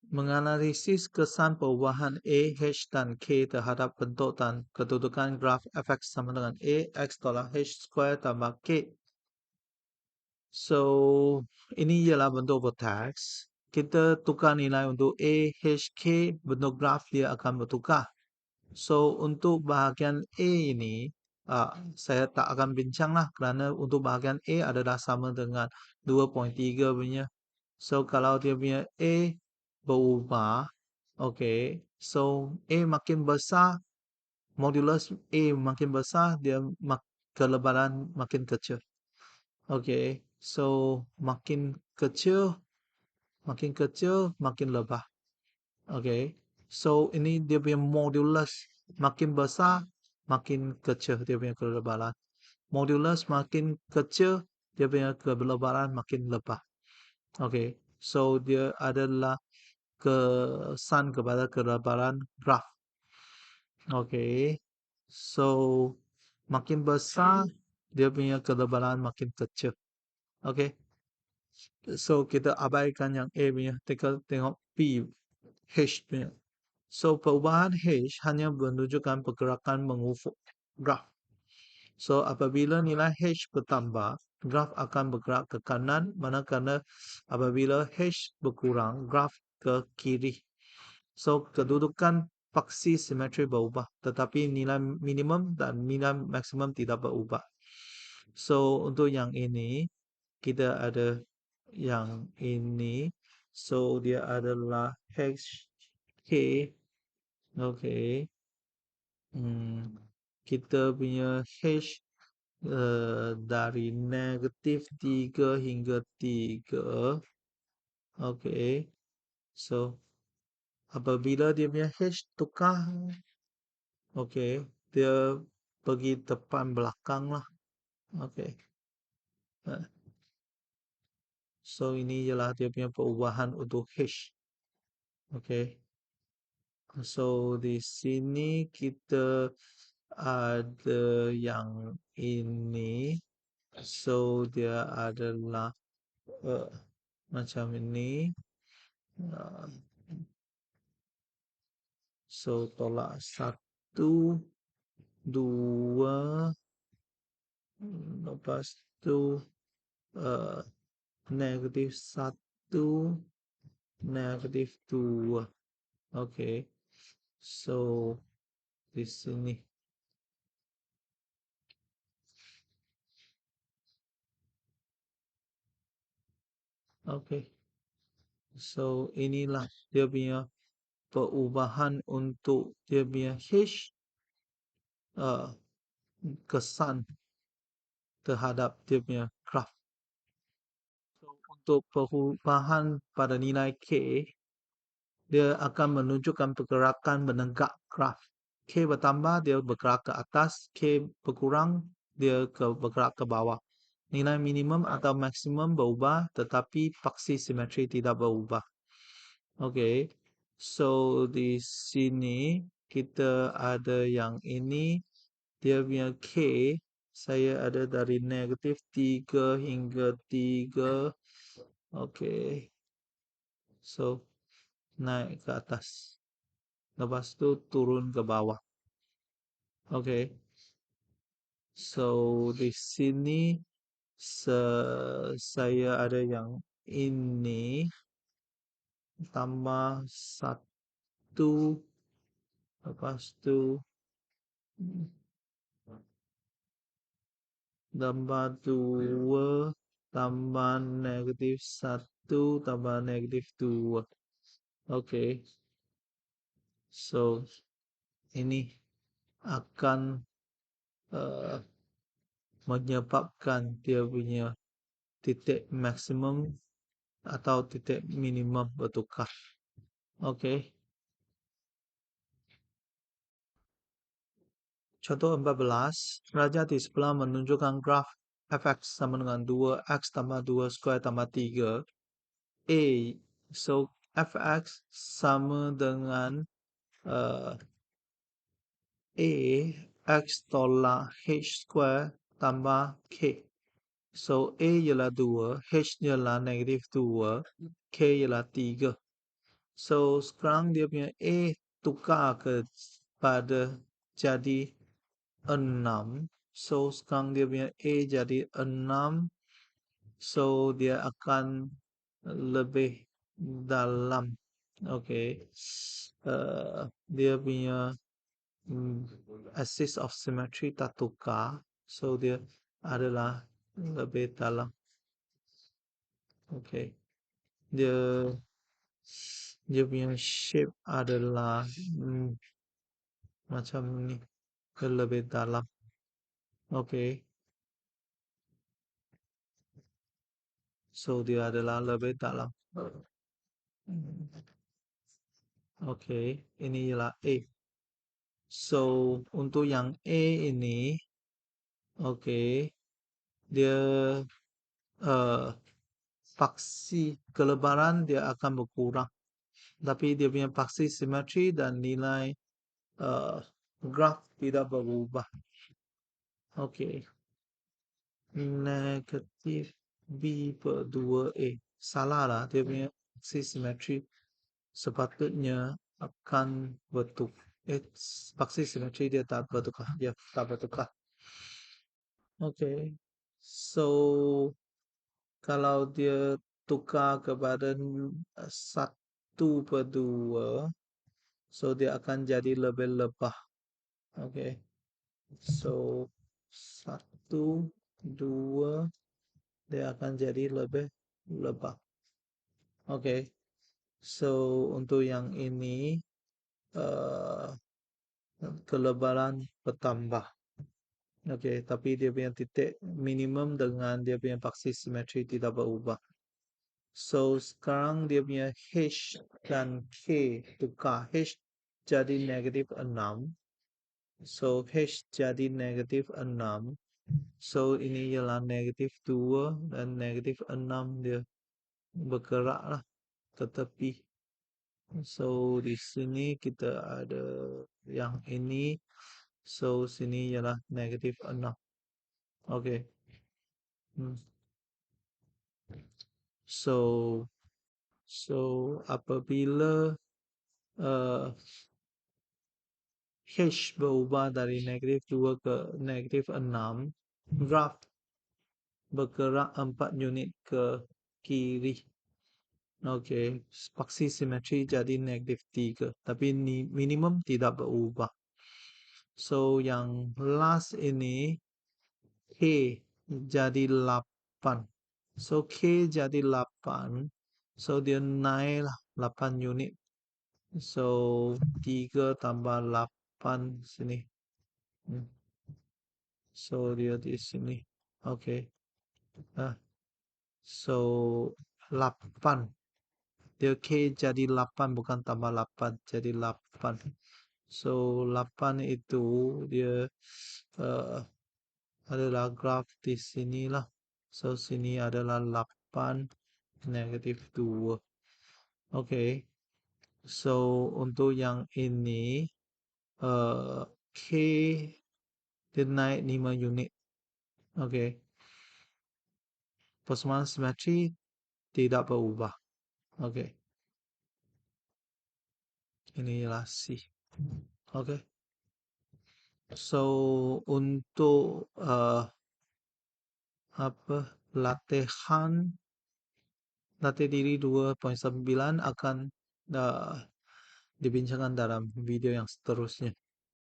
Menganalisis kesan perubahan A, H dan K terhadap bentuk dan kedudukan graf fx sama dengan A, X tolak H square tambah K. So, ini ialah bentuk vertex. Kita tukar nilai untuk A, H, K, bentuk graf dia akan bertukar. So, untuk bahagian A ini, saya tak akan bincang lah kerana untuk bahagian A adalah sama dengan 2.3 punya. So, kalau dia punya A berubah, okay, so A makin besar, modulus A makin besar, dia kelebaran makin kecil. Okay, so makin kecil, makin lebar. Okay, so ini dia punya modulus makin besar, makin kecil dia punya kelebaran. Modulus makin kecil, dia punya kelebaran makin lebar. Okay, so dia adalah kesan kepada kelebaran graf. Okay, so makin besar, dia punya kelebaran makin kecil. Okay, so kita abaikan yang A punya, kita tengok B, H punya. So perubahan H hanya menunjukkan pergerakan mengufuk graf. So apabila nilai H bertambah, graf akan bergerak ke kanan, manakala apabila H berkurang, graf ke kiri. So kedudukan paksi simetri berubah, tetapi nilai minimum dan nilai maksimum tidak berubah. So untuk yang ini, kita ada yang ini. So dia adalah H, K. Okay. Kita punya H dari negatif 3 hingga 3. Okay. So apabila dia punya H tukar, okay, dia pergi depan belakang lah. Okay. So ini ialah dia punya perubahan untuk H. Okay. So di sini kita ada yang ini. So dia adalah macam ini. So tolak 1, 2, lepas tu negatif 1, negatif 2. Okay. So di sini. Okay. So inilah dia punya perubahan untuk dia punya H, kesan terhadap dia punya graf. So untuk perubahan pada nilai K, dia akan menunjukkan pergerakan menegak graf. K bertambah, dia bergerak ke atas. K berkurang, dia bergerak ke bawah. Nilai minimum atau maksimum berubah, tetapi paksi simetri tidak berubah. Okay. So di sini kita ada yang ini. Dia punya K, saya ada dari negatif 3 hingga 3. Okay. So naik ke atas. Lepas tu turun ke bawah. Okay. So di sini saya ada yang ini tambah 1, lepas tu tambah 2, tambah negatif 1, tambah negatif 2. Okay. So ini akan menyebabkan dia punya titik maksimum atau titik minimum bertukar. Okay. Contoh 14, raja di sebelah menunjukkan graf fx sama dengan 2x tambah 2 square tambah 3. A, so fx sama dengan A, x tolak h square tambah k. So A ialah 2, H ialah negatif 2, K ialah 3. So sekarang dia punya A tukar kepada jadi 6. So sekarang dia punya A jadi 6. So dia akan lebih dalam. Okay. Dia punya axis of symmetry tak tukar. So dia adalah lebih dalam. Okay. Dia punya shape adalah macam ni, lebih dalam. Okay. So dia adalah lebih dalam. Okay, ini ialah A. So untuk yang A ini, okay, dia paksi kelebaran dia akan berkurang. Tapi dia punya paksi simetri dan nilai graf tidak berubah. Okay. Negatif B per 2A. Salah lah, dia punya paksi simetri sepatutnya akan bertukar. Paksi simetri dia tak bertukar. Ya, tak bertukar. Okay. So, kalau dia tukar kepada 1/2, so dia akan jadi lebih lebah. Okay. So 1, 2 dia akan jadi lebih lebah. Okay. So untuk yang ini kelebaran bertambah. Okay, tapi dia punya titik minimum dengan dia punya paksi simetri tidak berubah. So sekarang dia punya H dan K tukar. H jadi negatif 6. So H jadi negatif 6. So ini ialah negatif 2 dan negatif 6 dia bergeraklah ke tepi. So di sini kita ada yang ini. So sini ialah negatif 6. Okay. So apabila H berubah dari negatif 2 ke negatif 6, graf bergerak 4 unit ke kiri. Okay, paksi simetri jadi negatif 3, tapi minimum tidak berubah. So yang last ini K jadi 8. So K jadi 8. So dia naiklah 8 unit. So 3 tambah 8 sini. So dia di sini. Okay. So 8. Dia K jadi 8 bukan tambah 8. Jadi 8. So 8 itu dia adalah graf di sinilah. So sini adalah 8 negatif 2. Okay. So untuk yang ini K dia naik 5 unit. Okay. Persamaan simetri tidak berubah. Okay. Ini ialah C. Okay. So untuk latihan latih diri 2.9 akan dibincangkan dalam video yang seterusnya.